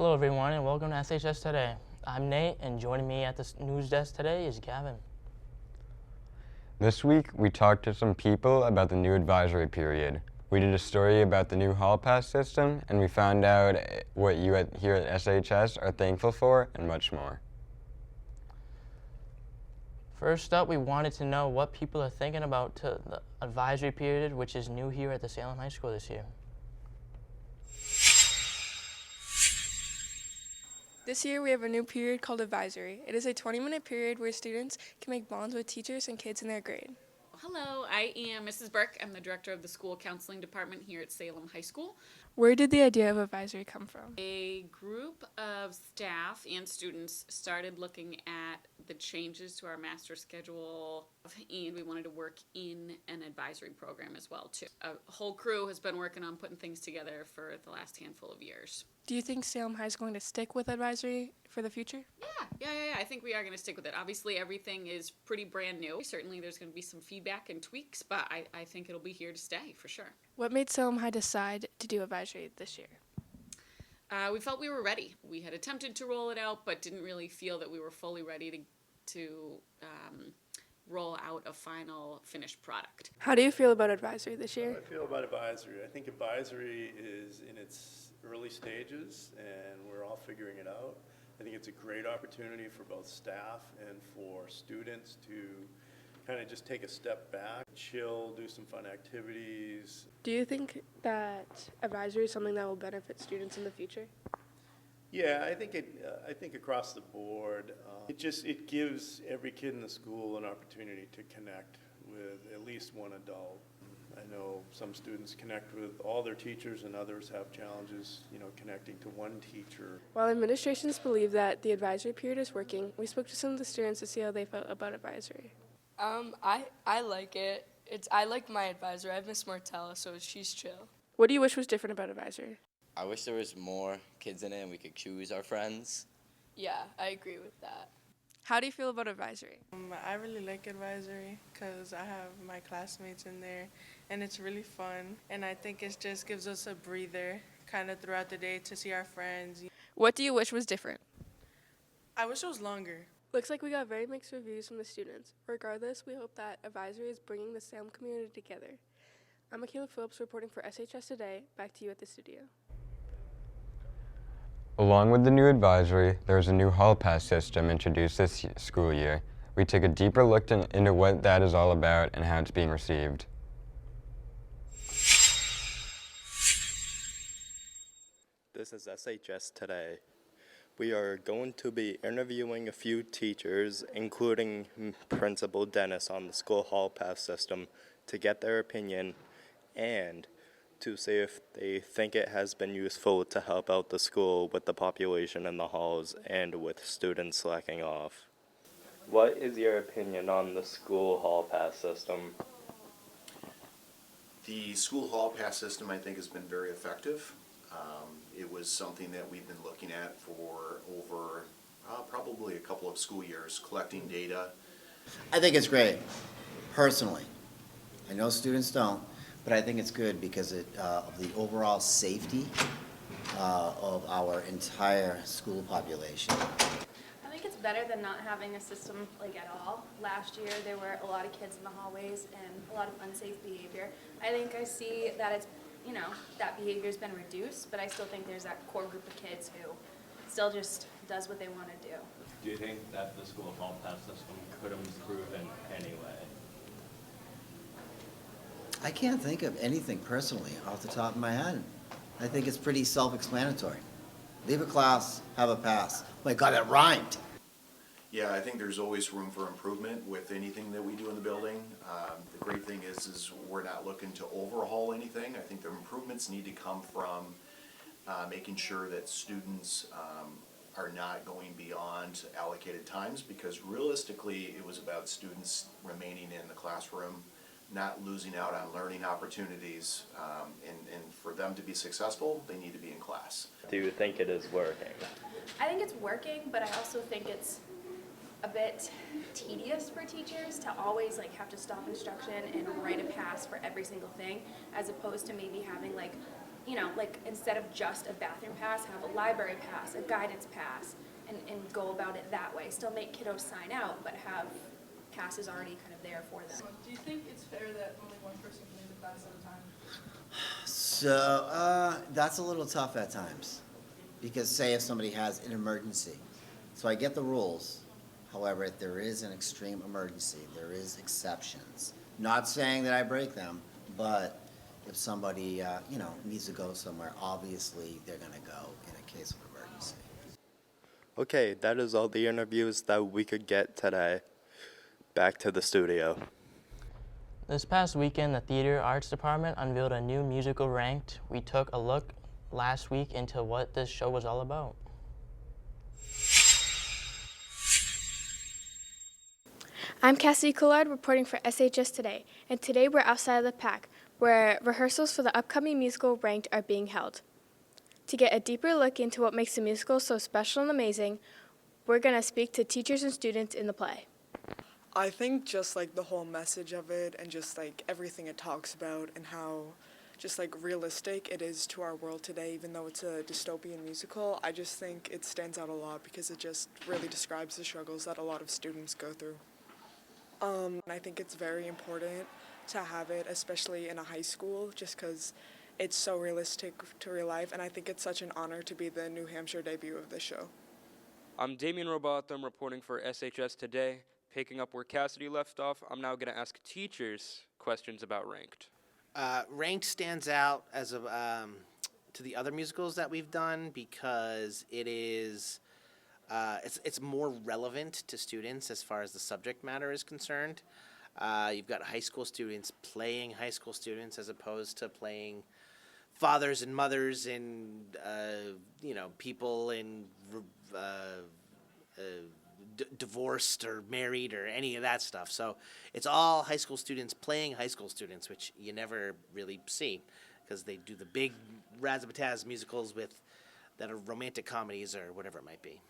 Hello everyone and welcome to SHS Today. I'm Nate and joining me at the news desk today is Gavin. This week we talked to some people about the new advisory period. We did a story about the new hall pass system and we found out what you here at SHS are thankful for and much more. First up, we wanted to know what people are thinking about the advisory period, which is new here at the Salem High School this year. This year we have a new period called advisory. It is a 20-minute period where students can make bonds with teachers and kids in their grade. Hello, I am Mrs. Burke. I'm the director of the school counseling department here at Salem High School. Where did the idea of advisory come from? A group of staff and students started looking at the changes to our master schedule, and we wanted to work in an advisory program as well too. A whole crew has been working on putting things together for the last handful of years. Do you think Salem High is going to stick with advisory for the future? Yeah. I think we are going to stick with it. Obviously, everything is pretty brand new. Certainly, there's going to be some feedback and tweaks, but I think it'll be here to stay for sure. What made Salem High decide to do advisory this year? We felt we were ready. We had attempted to roll it out, but didn't really feel that we were fully ready to roll out a final finished product. How do you feel about advisory this year? I feel about advisory. I think advisory is in its early stages and we're all figuring it out. I think it's a great opportunity for both staff and for students to kind of just take a step back, chill, do some fun activities. Do you think that advisory is something that will benefit students in the future? Yeah, I think across the board, it gives every kid in the school an opportunity to connect with at least one adult. I know some students connect with all their teachers and others have challenges, connecting to one teacher. While administrations believe that the advisory period is working, we spoke to some of the students to see how they felt about advisory. I like it. I like my advisor. I have Miss Martella, so she's chill. What do you wish was different about advisory? I wish there was more kids in it and we could choose our friends. Yeah, I agree with that. How do you feel about advisory? I really like advisory because I have my classmates in there and it's really fun, and I think it just gives us a breather kind of throughout the day to see our friends. What do you wish was different? I wish it was longer. Looks like we got very mixed reviews from the students. Regardless, we hope that advisory is bringing the Salem community together. I'm Michaela Phillips reporting for SHS Today. Back to you at the studio. Along with the new advisory, there was a new hall pass system introduced this school year. We took a deeper look into what that is all about and how it's being received. This is SHS Today. We are going to be interviewing a few teachers, including Principal Dennis, on the school hall pass system to get their opinion and to see if they think it has been useful to help out the school with the population in the halls and with students slacking off. What is your opinion on the school hall pass system? The school hall pass system, I think, has been very effective. It was something that we've been looking at for over probably a couple of school years, collecting data. I think it's great, personally. I know students don't, but I think it's good because of the overall safety of our entire school population. I think it's better than not having a system at all. Last year there were a lot of kids in the hallways and a lot of unsafe behavior. I think I see that it's, that behavior's been reduced, but I still think there's that core group of kids who still just does what they want to do. Do you think that the school hall pass system could improve in any way? I can't think of anything personally off the top of my head. I think it's pretty self-explanatory. Leave a class, have a pass. Oh my God, that rhymed. Yeah, I think there's always room for improvement with anything that we do in the building. The great thing is we're not looking to overhaul anything. I think the improvements need to come from making sure that students are not going beyond allocated times, because realistically it was about students remaining in the classroom, not losing out on learning opportunities, and for them to be successful, they need to be in class. Do you think it is working? I think it's working, but I also think it's a bit tedious for teachers to always have to stop instruction and write a pass for every single thing, as opposed to maybe having you know, like instead of just a bathroom pass, have a library pass, a guidance pass, and go about it that way. Still make kiddos sign out, but have passes already kind of there for them. Do you think it's fair that only one person can leave the class at a time? So that's a little tough at times, because say if somebody has an emergency. So I get the rules. However, if there is an extreme emergency, there is exceptions. Not saying that I break them, but if somebody needs to go somewhere, obviously they're going to go in a case of emergency. Okay, that is all the interviews that we could get today. Back to the studio. This past weekend, the Theater Arts Department unveiled a new musical Ranked. We took a look last week into what this show was all about. I'm Cassidy Coulard reporting for SHS Today, and today we're outside of the PAC, where rehearsals for the upcoming musical Ranked are being held. To get a deeper look into what makes the musical so special and amazing, we're going to speak to teachers and students in the play. I think just like the whole message of it and just like everything it talks about and how just like realistic it is to our world today, even though it's a dystopian musical, I just think it stands out a lot because it just really describes the struggles that a lot of students go through. And I think it's very important to have it, especially in a high school, just because it's so realistic to real life, and I think it's such an honor to be the New Hampshire debut of this show. I'm Damian Robotham reporting for SHS Today. Picking up where Cassidy left off, I'm now going to ask teachers questions about Ranked. Ranked stands out as a, to the other musicals that we've done because it is it's more relevant to students as far as the subject matter is concerned. You've got high school students playing high school students as opposed to playing fathers and mothers and people in divorced or married or any of that stuff. So it's all high school students playing high school students, which you never really see because they do the big razzmatazz musicals that are romantic comedies or whatever it might be.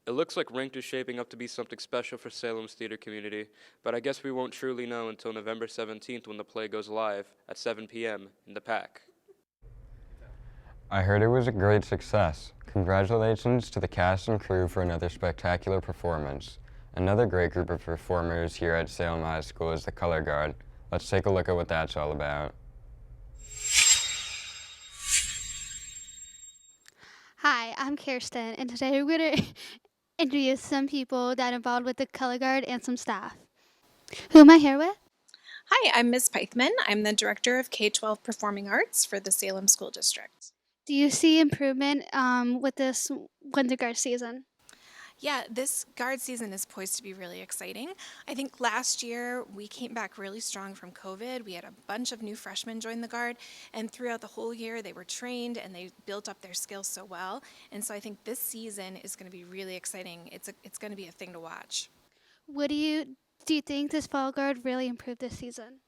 It looks like Ranked is shaping up to be something special for Salem's theater community, but I guess we won't truly know until November 17th when the play goes live at 7 p.m. in the PAC. I heard it was a great success. Congratulations to the cast and crew for another spectacular performance. Another great group of performers here at Salem High School is the Color Guard. Let's take a look at what that's all about. Hi, I'm Kirsten, and today we're going to introduce some people that are involved with the Color Guard and some staff. Who am I here with? Hi, I'm Ms. Pythman. I'm the Director of K-12 Performing Arts for the Salem School District. Do you see improvement with this Winter Guard season? Yeah, this Guard season is poised to be really exciting. I think last year we came back really strong from COVID. We had a bunch of new freshmen join the Guard, and throughout the whole year they were trained and they built up their skills so well. And so I think this season is going to be really exciting. It's going to be a thing to watch. Do you think this Fall Guard really improved this season?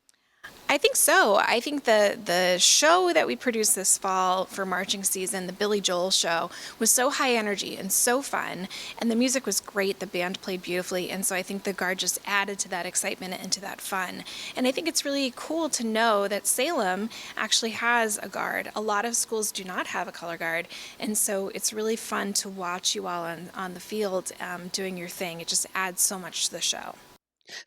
I think so. I think the show that we produced this fall for marching season, the Billy Joel show, was so high energy and so fun, and the music was great. The band played beautifully, and so I think the Guard just added to that excitement and to that fun. And I think it's really cool to know that Salem actually has a Guard. A lot of schools do not have a Color Guard, and so it's really fun to watch you all on the field doing your thing. It just adds so much to the show.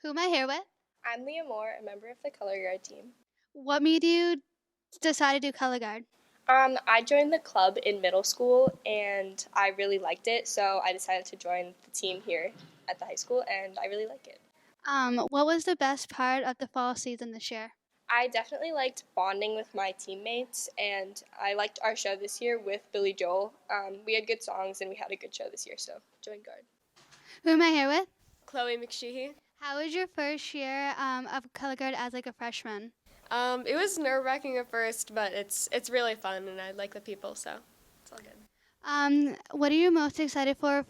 Who am I here with? I'm Leah Moore, a member of the Color Guard team. What made you decide to do Color Guard? I joined the club in middle school and I really liked it, so I decided to join the team here at the high school and I really like it. What was the best part of the fall season this year? I definitely liked bonding with my teammates and I liked our show this year with Billy Joel. We had good songs and we had a good show this year, so join Guard. Who am I here with? Chloe McSheehy. How was your first year of Color Guard as like a freshman? It was nerve-wracking at first, but it's really fun and I like the people, so it's all good. What are you most excited for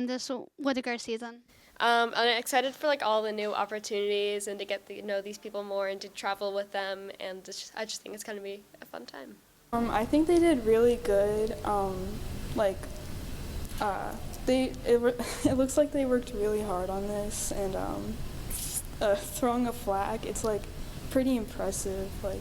this Winter Guard season? I'm excited for like all the new opportunities and to get to know these people more and to travel with them, and I just think it's going to be a fun time. I think they did really good. It looks like they worked really hard on this, and throwing a flag, it's like pretty impressive. Like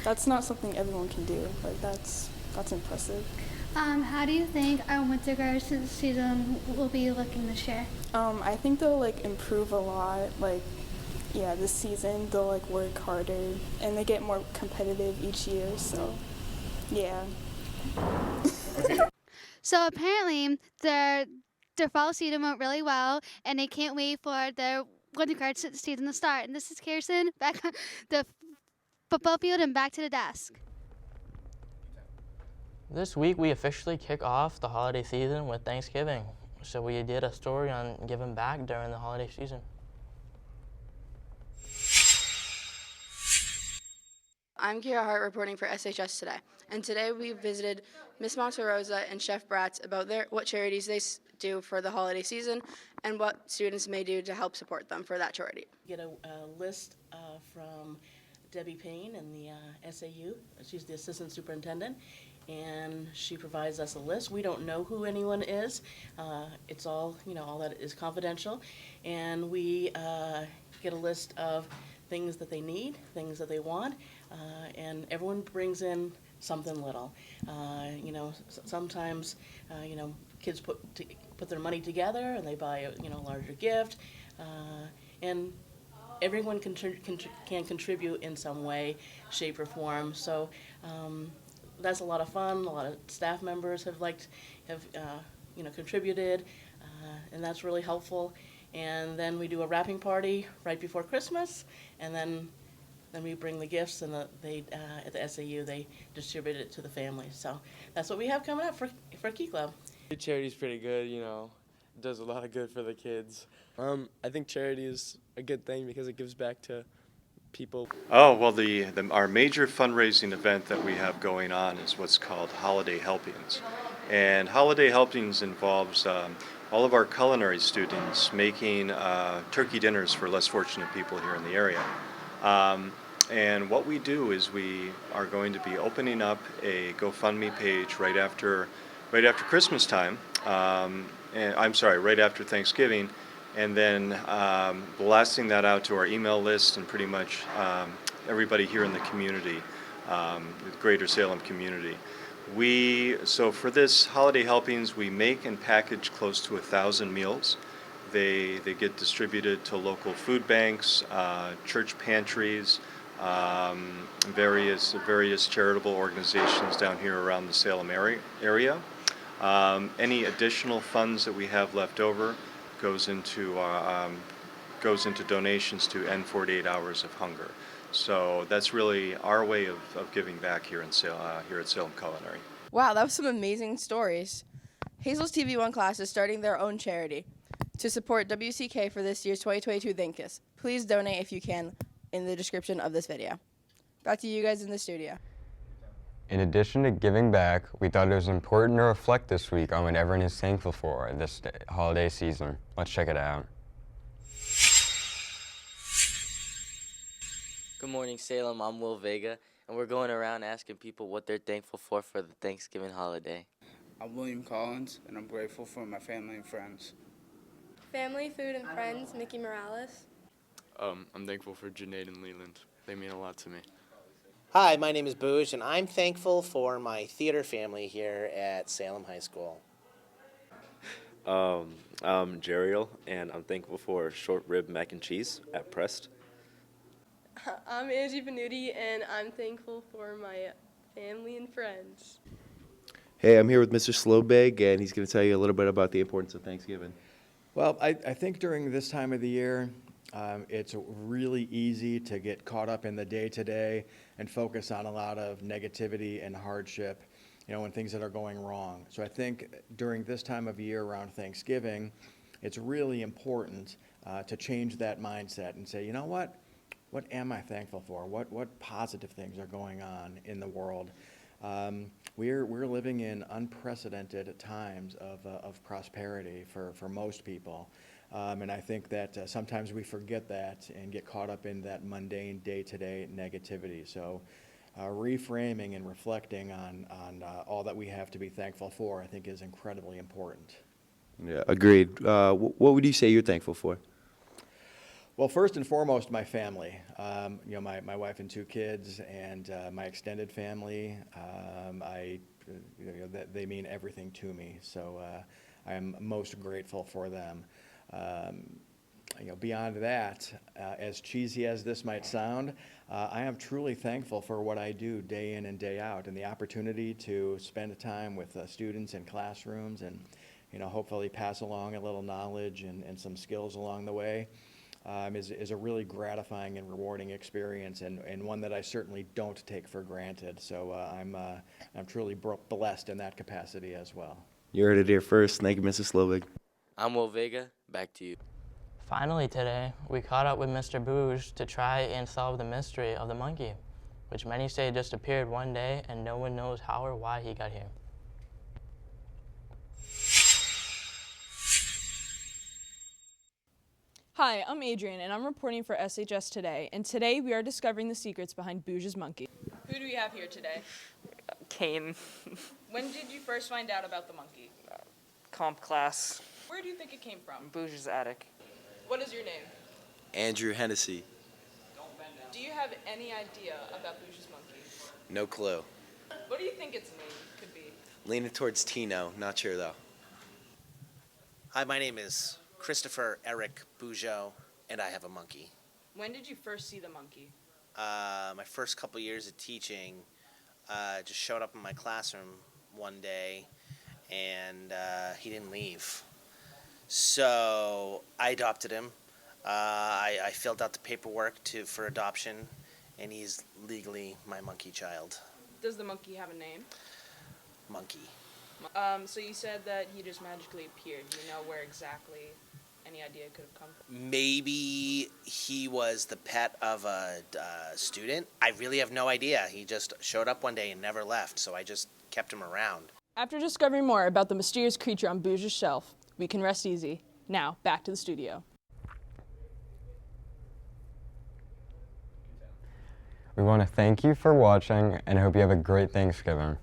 that's not something everyone can do. Like that's impressive. How do you think our winter guard season will be looking this year? I think they'll like improve a lot. Like, yeah, this season they'll like work harder and they get more competitive each year. So, yeah. So apparently their fall season went really well, and they can't wait for their winter guard season to start. And this is Kirsten back on the football field and back to the desk. This week, we officially kick off the holiday season with Thanksgiving. So we did a story on giving back during the holiday season. I'm Kira Hart reporting for SHS Today. And today we visited Miss Monterosa and Chef Bratz about what charities they do for the holiday season and what students may do to help support them for that charity. Get a list from Debbie Payne in the SAU. She's the assistant superintendent, and she provides us a list. We don't know who anyone is. It's all, all that is confidential. And we get a list of things that they need, things that they want, and everyone brings in something little. Sometimes, kids put their money together and they buy a larger gift, and everyone can contribute in some way, shape, or form. So that's a lot of fun. A lot of staff members have contributed, and that's really helpful. And then we do a wrapping party right before Christmas, and then we bring the gifts, and at the SAU they distribute it to the families. So that's what we have coming up for Key Club. Charity's pretty good, it does a lot of good for the kids. I think charity is a good thing because it gives back to people. Oh, well, our major fundraising event that we have going on is what's called Holiday Helpings. And Holiday Helpings involves all of our culinary students making turkey dinners for less fortunate people here in the area. And what we do is we are going to be opening up a GoFundMe page right after Christmas time, right after Thanksgiving, and then blasting that out to our email list and pretty much everybody here in the community, the greater Salem community. So for this Holiday Helpings, we make and package close to 1,000 meals. They get distributed to local food banks, church pantries, various charitable organizations down here around the Salem area. Any additional funds that we have left over goes into donations to end 48 Hours of Hunger. So that's really our way of giving back here at Salem Culinary. Wow, that was some amazing stories. Hazel's TV1 class is starting their own charity to support WCK for this year's 2022 Thankiss. Please donate if you can in the description of this video. Back to you guys in the studio. In addition to giving back, we thought it was important to reflect this week on what everyone is thankful for this holiday season. Let's check it out. Good morning, Salem. I'm Will Vega, and we're going around asking people what they're thankful for the Thanksgiving holiday. I'm William Collins, and I'm grateful for my family and friends. Family, food, and friends, Nikki Morales. I'm thankful for Janaid and Leland. They mean a lot to me. Hi, my name is Booge, and I'm thankful for my theater family here at Salem High School. I'm Jeriel, and I'm thankful for short rib mac and cheese at Prest. I'm Angie Benuti, and I'm thankful for my family and friends. Hey, I'm here with Mr. Slowbag, and he's going to tell you a little bit about the importance of Thanksgiving. Well, I think during this time of the year, it's really easy to get caught up in the day-to-day and focus on a lot of negativity and hardship, and things that are going wrong. So I think during this time of year around Thanksgiving, it's really important to change that mindset and say, you know what? What am I thankful for? What positive things are going on in the world? We're living in unprecedented times of prosperity for most people. And I think that sometimes we forget that and get caught up in that mundane day-to-day negativity. So reframing and reflecting on all that we have to be thankful for, I think, is incredibly important. Yeah, agreed. What would you say you're thankful for? Well, first and foremost, my family. My wife and 2 kids, and my extended family. They mean everything to me. So I am most grateful for them. Beyond that, as cheesy as this might sound, I am truly thankful for what I do day in and day out, and the opportunity to spend time with students in classrooms, and hopefully pass along a little knowledge and some skills along the way. Is a really gratifying and rewarding experience, and one that I certainly don't take for granted. So I'm truly blessed in that capacity as well. You heard it here first. Thank you, Mrs. Slobig. I'm Will Vega. Back to you. Finally today, we caught up with Mr. Bouge to try and solve the mystery of the monkey, which many say just appeared one day and no one knows how or why he got here. Hi, I'm Adrian, and I'm reporting for SHS Today, and today we are discovering the secrets behind Bouge's monkey. Who do we have here today? Kane. When did you first find out about the monkey? Comp class. Where do you think it came from? Bouge's attic. What is your name? Andrew Hennessy. Do you have any idea about Bouge's monkey? No clue. What do you think its name could be? Leaning towards Tino. Not sure though. Hi, my name is Christopher Eric Bougeot, and I have a monkey. When did you first see the monkey? My first couple years of teaching, just showed up in my classroom one day, and he didn't leave. So I adopted him. I filled out the paperwork for adoption, and he's legally my monkey child. Does the monkey have a name? Monkey. So you said that he just magically appeared. Do you know where exactly any idea could have come from? Maybe he was the pet of a student. I really have no idea. He just showed up one day and never left, so I just kept him around. After discovering more about the mysterious creature on Bouge's shelf, we can rest easy. Now, back to the studio. We want to thank you for watching and hope you have a great Thanksgiving.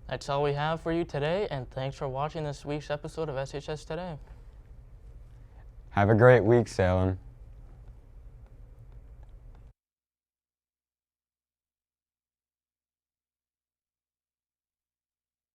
That's all we have for you today, and thanks for watching this week's episode of SHS Today. Have a great week, Salem.